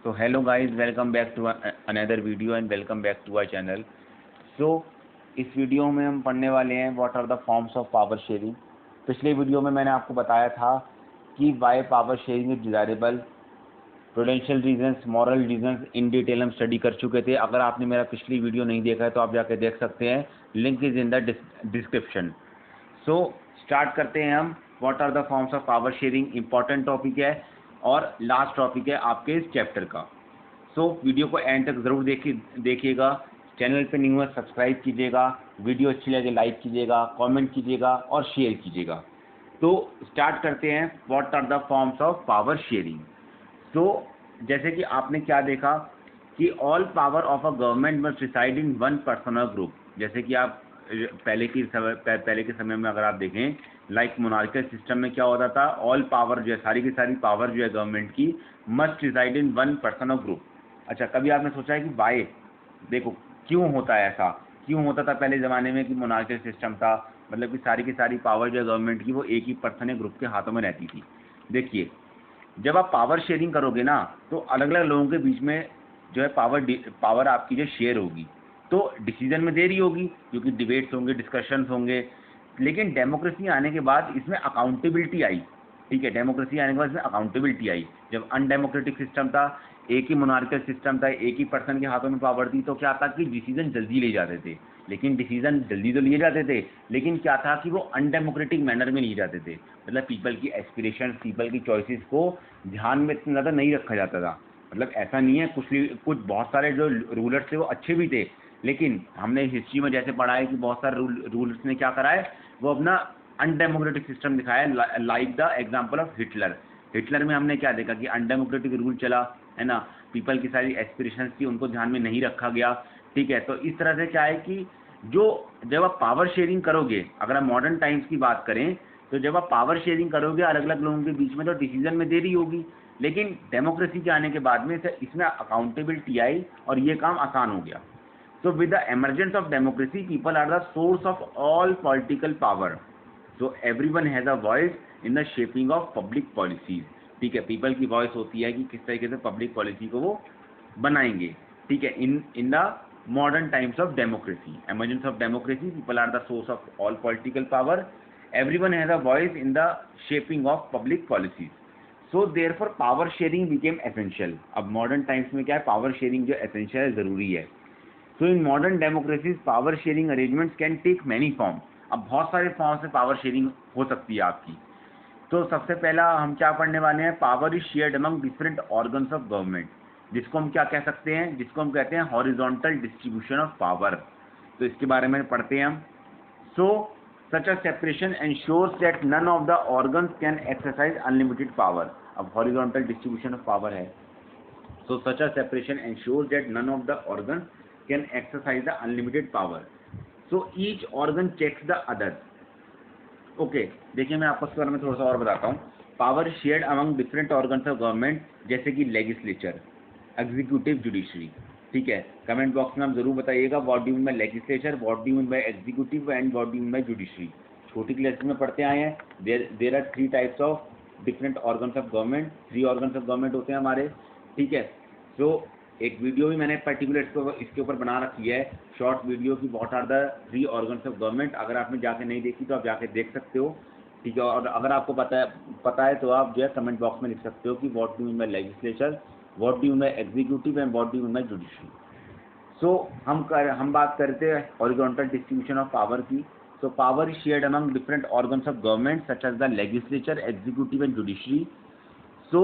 So hello guys, welcome back to another video and welcome back to our channel. So इस video में हम पढ़ने वाले हैं what are the forms of power sharing. पिछले video में मैंने आपको बताया था कि why power sharing is desirable, prudential reasons, moral reasons in detail हम स्टडी कर चुके थे। अगर आपने मेरा पिछली वीडियो नहीं देखा है तो आप जाके देख सकते हैं, link is in the description. So start करते हैं हम। What are the forms of power sharing important topic है और लास्ट टॉपिक है आपके इस चैप्टर का। सो वीडियो को एंड तक ज़रूर देखिएगा। चैनल पे न्यू है सब्सक्राइब कीजिएगा, वीडियो अच्छी लगे लाइक कीजिएगा, कमेंट कीजिएगा और शेयर कीजिएगा। तो स्टार्ट करते हैं। What are the forms of power sharing. So जैसे कि आपने क्या देखा कि all power of a government must reside in one person और ग्रुप। जैसे कि आप पहले के समय में अगर आप देखें, लाइक मोनार्कियल सिस्टम में क्या होता था, ऑल पावर जो है, सारी की सारी पावर जो है गवर्नमेंट की must reside in one person और ग्रुप। अच्छा, कभी आपने सोचा है कि वाई, देखो क्यों होता है ऐसा, क्यों होता था पहले ज़माने में कि मोनार्कियल सिस्टम था, मतलब कि सारी की सारी पावर जो है गवर्नमेंट की वो एक ही पर्सन या ग्रुप के हाथों में रहती थी। देखिए, जब आप पावर शेयरिंग करोगे ना तो अलग अलग लोगों के बीच में जो है पावर आपकी जो शेयर होगी, तो डिसीजन में देरी होगी क्योंकि डिबेट्स होंगे, डिस्कशंस होंगे। लेकिन डेमोक्रेसी आने के बाद इसमें अकाउंटेबिलिटी आई। ठीक है, डेमोक्रेसी आने के बाद इसमें अकाउंटेबिलिटी आई। जब अनडेमोक्रेटिक सिस्टम था, एक ही मोनार्कियल सिस्टम था, एक ही पर्सन के हाथों में पावर थी, तो क्या था कि डिसीजन जल्दी ले जाते थे। लेकिन डिसीजन जल्दी तो लिए जाते थे, लेकिन क्या था कि वो अनडेमोक्रेटिक मैनर में लिए जाते थे। मतलब पीपल की एस्पिरेशन, पीपल की चॉइसेस को ध्यान में इतना ज़्यादा नहीं रखा जाता था। मतलब ऐसा नहीं है, कुछ बहुत सारे जो रूलर्स थे वो अच्छे भी थे, लेकिन हमने हिस्ट्री में जैसे पढ़ा है कि बहुत सारे रूलर्स ने क्या करा है, वो अपना अनडेमोक्रेटिक सिस्टम दिखाया, like the example of Hitler. Hitler में हमने क्या देखा कि अनडेमोक्रेटिक रूल चला, है ना, पीपल की सारी एस्पिरेशंस थी उनको ध्यान में नहीं रखा गया। ठीक है, तो इस तरह से क्या है कि जब आप पावर शेयरिंग करोगे, अगर आप मॉडर्न टाइम्स की बात करें, तो जब आप पावर शेयरिंग करोगे अलग अलग लोगों के बीच में तो डिसीजन में देरी होगी। लेकिन डेमोक्रेसी के आने के बाद में इसमें अकाउंटेबिलिटी आई और ये काम आसान हो गया। So with the emergence of democracy, people are the source of all political power. So everyone has a voice in the shaping of public policies. ठीक है, पीपल की वॉइस होती है कि किस तरीके से पब्लिक पॉलिसी को वो बनाएंगे। ठीक है, in the modern times of democracy, emergence of democracy, people are the source of all political power. Everyone has a voice in the shaping of public policies. So therefore power sharing became essential. अब modern times में क्या है, power sharing जो essential है, ज़रूरी है। So in modern democracies, power sharing arrangements can take many forms. अब बहुत सारे फॉर्म से पावर शेयरिंग हो सकती है आपकी। तो सबसे पहला हम क्या पढ़ने वाले हैं, power is shared among different organs of government, जिसको हम क्या कह सकते हैं, जिसको हम कहते हैं हॉरिजॉन्टल डिस्ट्रीब्यूशन ऑफ पावर। तो इसके बारे में पढ़ते हैं हम। So such a separation ensures that none of the organs can exercise unlimited power. अब हॉरिजॉन्टल डिस्ट्रीब्यूशन ऑफ पावर है, so such a separation ensures that none of the organs can exercise the unlimited power, so each organ checks the other. Okay, देखिए मैं आपको इसके बारे में थोड़ा सा और बताता हूँ। Power shared among different organs of government, जैसे कि लेजिस्लेचर, एग्जीक्यूटिव, जुडिशरी। ठीक है, कमेंट बॉक्स में आप जरूर बताइएगा what do mean by legislature, what do mean by executive and what do mean by judiciary. छोटी क्लास में पढ़ते आए हैं। There are 3 types of different organs of government. 3 organs of government होते हैं हमारे। ठीक है, तो एक वीडियो भी मैंने पर्टिकुलर इसके ऊपर बना रखी है, शॉर्ट वीडियो की, what are the 3 organs of government. अगर आपने जाके नहीं देखी तो आप जाके देख सकते हो। ठीक है, और अगर आपको पता है तो आप जो है कमेंट बॉक्स में लिख सकते हो कि what do mean by legislature, what do mean by executive and what do mean by judiciary. So हम बात करते हैं हॉरिजॉन्टल डिस्ट्रीब्यूशन ऑफ पावर की। So power is shared among different organs of government such as the legislature, executive and judiciary. So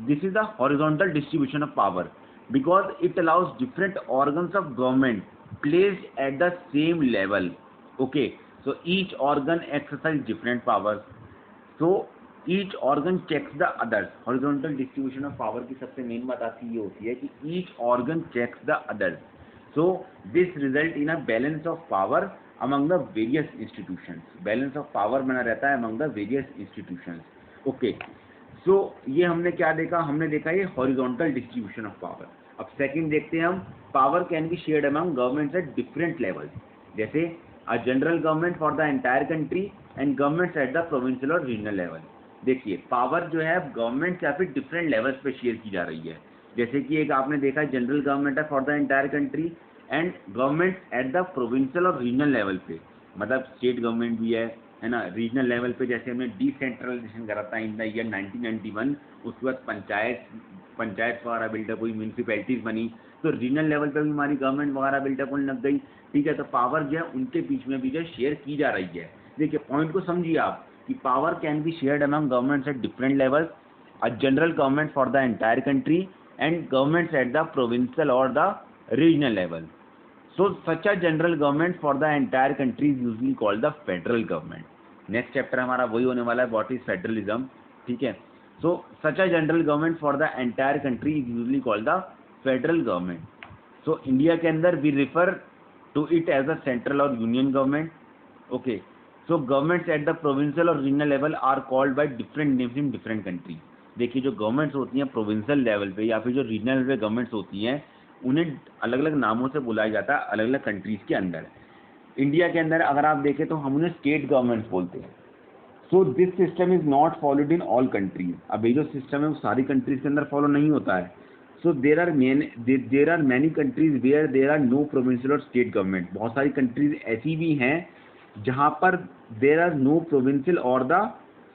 this is the horizontal distribution of power because it allows different organs of government placed at the same level. Okay, so each organ exercises different powers. So each organ checks the others. Horizontal distribution of power की सबसे main बात आती ये होती है कि each organ checks the others. So this result in a balance of power among the various institutions. Balance of power बना रहता है among the various institutions. Okay. सो ये हमने क्या देखा, हमने देखा ये हॉरिजॉन्टल डिस्ट्रीब्यूशन ऑफ पावर। अब सेकंड देखते हैं हम, power can be shared among governments at different levels, जैसे a general government for the entire country and governments at the provincial और रीजनल लेवल। देखिए, पावर जो है गवर्नमेंट या फिर डिफरेंट लेवल्स पे शेयर की जा रही है। जैसे कि एक आपने देखा जनरल गवर्नमेंट है for the entire country and government at the provincial और रीजनल लेवल पे, मतलब स्टेट गवर्नमेंट भी है ना। रीजनल लेवल पे जैसे हमने डिसेंट्रलाइजेशन करा था इन द ईयर 1991, उसके बाद पंचायत वगैरह बिल्डअप हुई, म्यूनसिपैलिटीज बनी, तो रीजनल लेवल पे भी हमारी गवर्नमेंट वगैरह बिल्डअप होने लग गई। ठीक है, तो पावर जो है उनके बीच में भी जो शेयर की जा रही है। देखिए पॉइंट को समझिए आप कि power can be shared among governments at different levels, a general government for the entire country and governments at the provincial or the regional level. So such a general government for the entire country is usually called the federal government. Next chapter हमारा वही होने वाला है, what is federalism. ठीक है, so such a general government for the entire country is usually called the federal government. So India के अंदर we refer to it as a central or union government. Okay, so governments at the provincial or regional level are called by different names in different countries. देखिए जो governments होती हैं provincial level पे या फिर जो रीजनल लेवल पे governments होती हैं, उन्हें अलग अलग नामों से बुलाया जाता है अलग अलग कंट्रीज़ के अंदर। इंडिया के अंदर अगर आप देखें तो हम उन्हें स्टेट गवर्नमेंट्स बोलते हैं। So this system is not followed in all countries. अब ये जो सिस्टम है वो सारी कंट्रीज़ के अंदर फॉलो नहीं होता है। So there are many countries where there are no provincial और स्टेट गवर्नमेंट। बहुत सारी कंट्रीज ऐसी भी हैं जहाँ पर देर आर नो प्रोविंशियल और द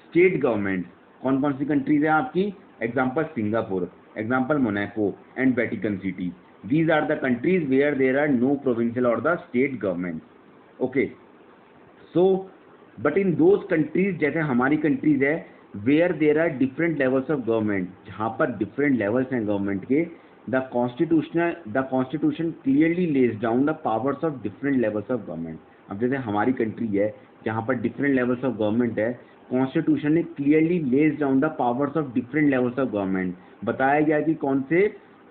स्टेट गवर्नमेंट। कौन कौन सी कंट्रीज हैं आपकी? Example Singapore, example Monaco and Vatican City. These are the countries where there are no provincial और the state government. Okay, so but in those countries जैसे हमारी countries है where there are different levels of government, जहाँ पर different levels हैं government के, the constitution clearly lays down the powers of different levels of government. अब जैसे हमारी कंट्री है जहाँ पर डिफरेंट लेवल्स ऑफ गवर्नमेंट है, कॉन्स्टिट्यूशन ने clearly lays down the powers of different levels of government. बताया गया कि कौन से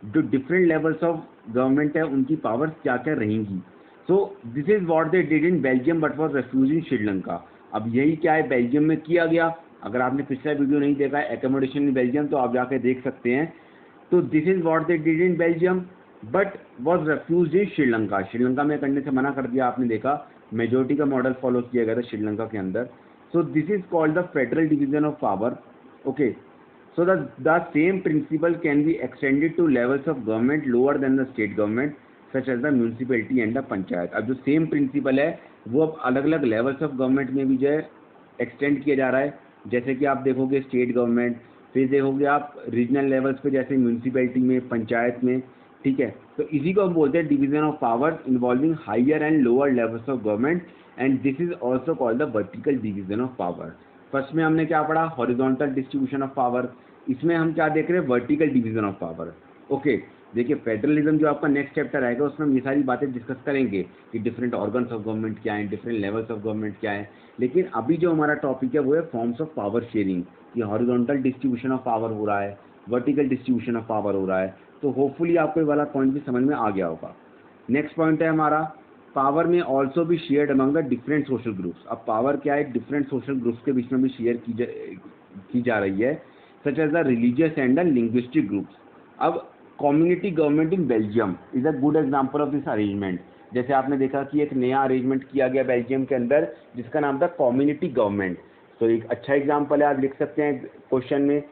जो डिफरेंट लेवल्स ऑफ गवर्नमेंट है उनकी पावर्स क्या क्या रहेंगी। So this is what they did in Belgium but was refuge in Sri Lanka. अब यही क्या है बेल्जियम में किया गया। अगर आपने पिछला वीडियो नहीं देखा है एकोमोडेशन इन बेल्जियम तो आप जाके देख सकते हैं। तो this is what they did in Belgium but was refuge in Sri Lanka. Sri Lanka में करने से मना कर दिया। आपने देखा मेजोरिटी का मॉडल फॉलो किया गया था श्रीलंका के अंदर। So this is called the federal division of power. Okay, so the same principle can be extended to levels of government lower than the state government, such as the municipality and the panchayat. अब जो same principle है वो अब अलग अलग levels of government में भी जो है एक्सटेंड किया जा रहा है। जैसे कि आप देखोगे स्टेट गवर्नमेंट, फिर देखोगे आप रीजनल लेवल्स पे जैसे म्यूनसिपैलिटी में, पंचायत में। ठीक है, तो इसी को हम बोलते हैं division of power involving higher and lower levels of government and this is also called the vertical division of power. First में हमने क्या पढ़ा? Horizontal distribution of power. इसमें हम क्या देख रहे हैं? Vertical division of power. Okay, देखिए फेडरलिज्म जो आपका नेक्स्ट चैप्टर आएगा उसमें हम ये सारी बातें डिस्कस करेंगे कि डिफरेंट ऑर्गन्स ऑफ गवर्नमेंट क्या हैं, डिफरेंट लेवल्स ऑफ गवर्नमेंट क्या है। लेकिन अभी जो हमारा टॉपिक है वो है फॉर्म्स ऑफ पावर शेयरिंग। ये हॉरिजॉन्टल डिस्ट्रीब्यूशन ऑफ पावर हो रहा है, वर्टिकल डिस्ट्रीब्यूशन ऑफ पावर हो रहा है। तो होपफुली आपको ये वाला पॉइंट भी समझ में आ गया होगा। नेक्स्ट पॉइंट है हमारा पावर में ऑल्सो भी shared among the different social groups. अब पावर क्या है? डिफरेंट सोशल ग्रुप्स के बीच में भी शेयर की जा रही है, such as the religious and the linguistic groups. अब community government in Belgium is a good example of this arrangement. जैसे आपने देखा कि एक नया अरेंजमेंट किया गया बेल्जियम के अंदर जिसका नाम था कम्युनिटी गवर्नमेंट। तो एक अच्छा एग्जाम्पल है, आप लिख सकते हैं क्वेश्चन में।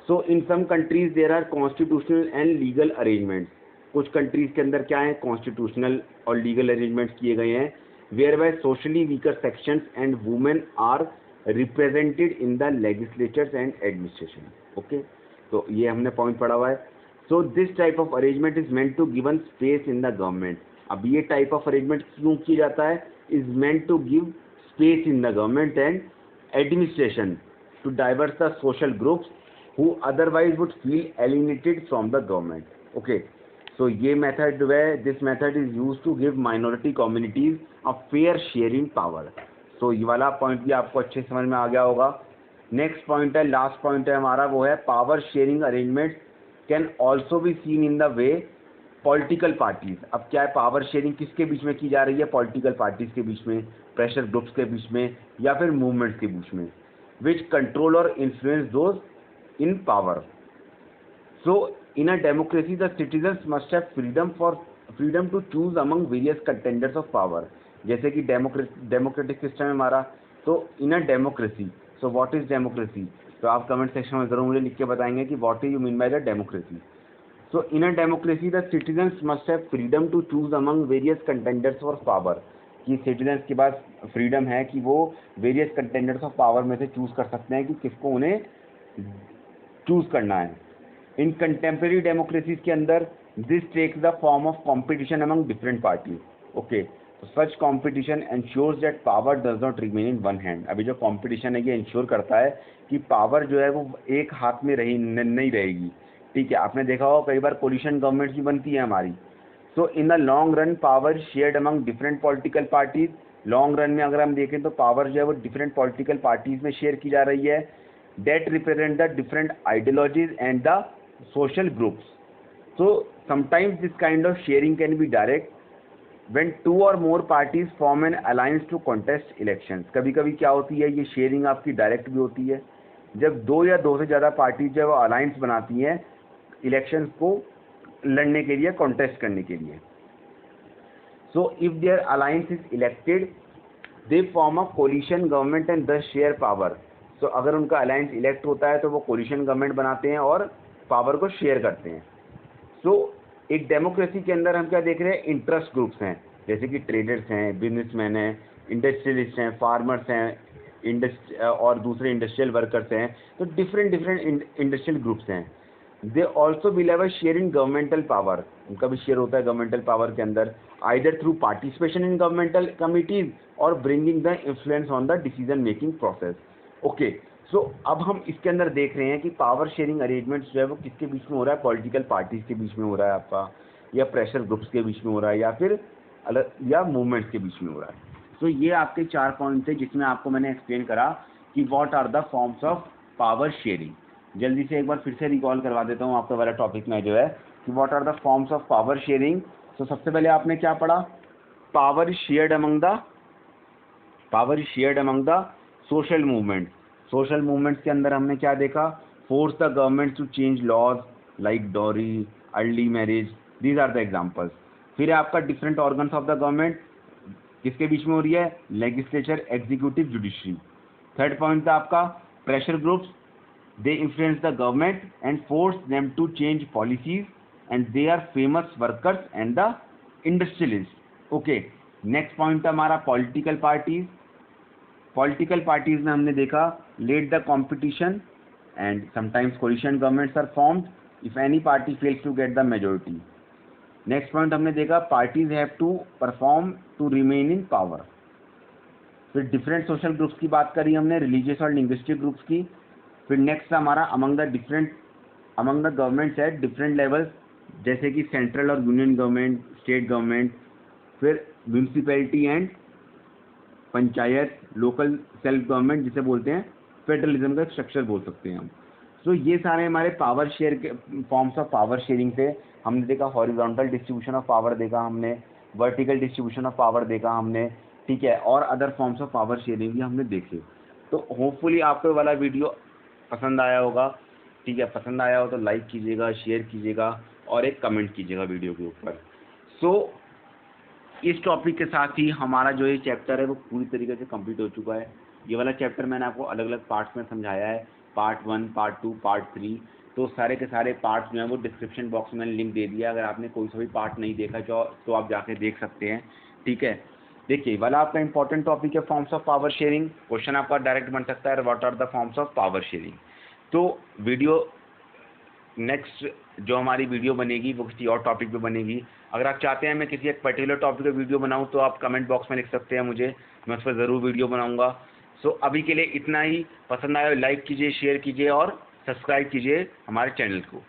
So in some countries there are constitutional and legal arrangements. कुछ कंट्रीज के अंदर क्या है? कॉन्स्टिट्यूशनल और लीगल अरेंजमेंट्स किए गए हैं whereby socially weaker sections and women are represented in the legislatures and administration. Okay, तो ये हमने पॉइंट पढ़ा हुआ है। So this type of arrangement is meant to given space in the government. अब ये टाइप ऑफ अरेंजमेंट क्यों किया जाता है? Is meant to give space in the government and administration to diverse the social groups who otherwise would feel alienated from the government. Okay, so ये method जो है, this method is used to give minority communities a fair sharing power. So ये वाला point भी आपको अच्छे समझ में आ गया होगा। नेक्स्ट पॉइंट है, लास्ट पॉइंट है हमारा, वो है power sharing arrangement can also be seen in the way political parties. अब क्या है? पावर शेयरिंग किसके बीच में की जा रही है? पॉलिटिकल पार्टीज के बीच में, प्रेशर ग्रुप्स के बीच में, या फिर मूवमेंट्स के बीच में, विच कंट्रोल और influence those in power. So in a democracy the citizens must have freedom to choose among various contenders of power. जैसे कि डेमोक्रेटिक सिस्टम है हमारा, तो in a democracy, so what is democracy? तो आप comment section में जरूर मुझे लिख के बताएंगे कि what you mean by the democracy. So in a democracy the citizens must have freedom to choose among various contenders for power, कि सिटीजन्स के पास फ्रीडम है कि वो वेरियस कंटेंडर्स ऑफ पावर में से चूज कर सकते हैं कि किसको उन्हें चूज करना है। इन कंटेम्प्रेरी डेमोक्रेसीज के अंदर this takes the form of competition among different parties. Okay, तो such competition ensures that power does not remain in one hand. अभी जो कॉम्पिटिशन है ये इंश्योर करता है कि पावर जो है वो एक हाथ में नहीं रहेगी। ठीक है, आपने देखा होगा कई बार कोलिशन गवर्नमेंट भी बनती है हमारी। So in the long run power shared among different political parties. Long run में अगर हम देखें तो पावर जो है वो डिफरेंट पॉलिटिकल पार्टीज में शेयर की जा रही है। That represent the different ideologies and the social groups. So sometimes this kind of sharing can be direct when two or more parties form an alliance to contest elections. कभी कभी क्या होती है, ये शेयरिंग आपकी डायरेक्ट भी होती है जब दो या दो से ज़्यादा पार्टीज जब अलायंस बनाती हैं इलेक्शंस को लड़ने के लिए, कॉन्टेस्ट करने के लिए। So if their alliance is elected they form a coalition government and thus share power. So अगर उनका अलायंस इलेक्ट होता है तो वो कोलिशन गवर्नमेंट बनाते हैं और पावर को शेयर करते हैं। सो एक डेमोक्रेसी के अंदर हम क्या देख रहे हैं, इंटरेस्ट ग्रुप्स हैं, जैसे कि ट्रेडर्स हैं, बिजनेसमैन हैं, इंडस्ट्रियलिस्ट हैं, फार्मर्स हैं, और दूसरे इंडस्ट्रियल वर्कर्स हैं। तो डिफरेंट इंडस्ट्रियल ग्रुप्स हैं। They also will have a share in governmental power. उनका भी शेयर होता है गवर्नमेंटल पावर के अंदर, either through participation in governmental committees और bringing the influence on the decision making process. Okay, so अब हम इसके अंदर देख रहे हैं कि पावर शेयरिंग अरेंजमेंट्स जो है वो किसके बीच में हो रहा है, पॉलिटिकल पार्टीज के बीच में हो रहा है आपका, या प्रेशर ग्रुप्स के बीच में हो रहा है, या फिर अलग या मूवमेंट्स के बीच में हो रहा है। सो ये आपके 4 पॉइंट थे जिसमें आपको मैंने एक्सप्लेन करा कि what are the forms of power sharing. जल्दी से एक बार फिर से रिकॉल करवा देता हूँ आपका वाला टॉपिक में जो है कि what are the forms of power sharing. तो सबसे पहले आपने क्या पढ़ा, power shared among the social movement. Social movements के अंदर हमने क्या देखा, force the government to change laws like dowry, early marriage, these are the examples. फिर आपका different organs of the government किसके बीच में हो रही है, legislature, executive, judiciary. Third point था आपका pressure groups, they influence the government and force them to change policies and they are famous workers and the industrialist. Okay, next point था हमारा पॉलिटिकल पार्टीज। पॉलिटिकल पार्टीज में हमने देखा led the competition and sometimes coalition governments are formed if any party fails to get the majority. Next point हमने देखा parties have to perform to remain in power. फिर different social groups की बात करी हमने, रिलीजियस और linguistic groups की। फिर नेक्स्ट हमारा among the governments at different levels, जैसे कि सेंट्रल और यूनियन गवर्नमेंट, स्टेट गवर्नमेंट, फिर municipality and panchayat, local self government जिसे बोलते हैं, फेडरलिज्म का स्ट्रक्चर बोल सकते हैं हम। सो ये सारे हमारे पावर शेयर के फॉर्म्स ऑफ पावर शेयरिंग थे। हमने देखा हॉरिजॉन्टल डिस्ट्रीब्यूशन ऑफ पावर देखा हमने, वर्टिकल डिस्ट्रीब्यूशन ऑफ पावर देखा हमने, ठीक है, और other forms of power sharing भी हमने देखे। तो होपफुली आपको वाला वीडियो पसंद आया होगा। ठीक है, पसंद आया हो तो लाइक कीजिएगा, शेयर कीजिएगा और एक कमेंट कीजिएगा वीडियो के ऊपर। सो इस टॉपिक के साथ ही हमारा जो ये चैप्टर है वो पूरी तरीके से कंप्लीट हो चुका है। ये वाला चैप्टर मैंने आपको अलग अलग पार्ट्स में समझाया है, पार्ट 1, पार्ट 2, पार्ट 3। तो सारे के सारे पार्ट्स जो हैं वो डिस्क्रिप्शन बॉक्स में मैंने लिंक दे दिया। अगर आपने कोई सा भी पार्ट नहीं देखा तो आप जाके देख सकते हैं। ठीक है, देखिए वाला आपका इंपॉर्टेंट टॉपिक है forms of power sharing. Question आपका डायरेक्ट बन सकता है what are the forms of power sharing. तो वीडियो नेक्स्ट जो हमारी वीडियो बनेगी वो किसी और टॉपिक पे बनेगी। अगर आप चाहते हैं मैं किसी एक पर्टिकुलर टॉपिक पे वीडियो बनाऊं तो आप कमेंट बॉक्स में लिख सकते हैं मुझे, मैं उस पर ज़रूर वीडियो बनाऊंगा। सो अभी के लिए इतना ही। पसंद आया लाइक कीजिए, शेयर कीजिए और सब्सक्राइब कीजिए हमारे चैनल को।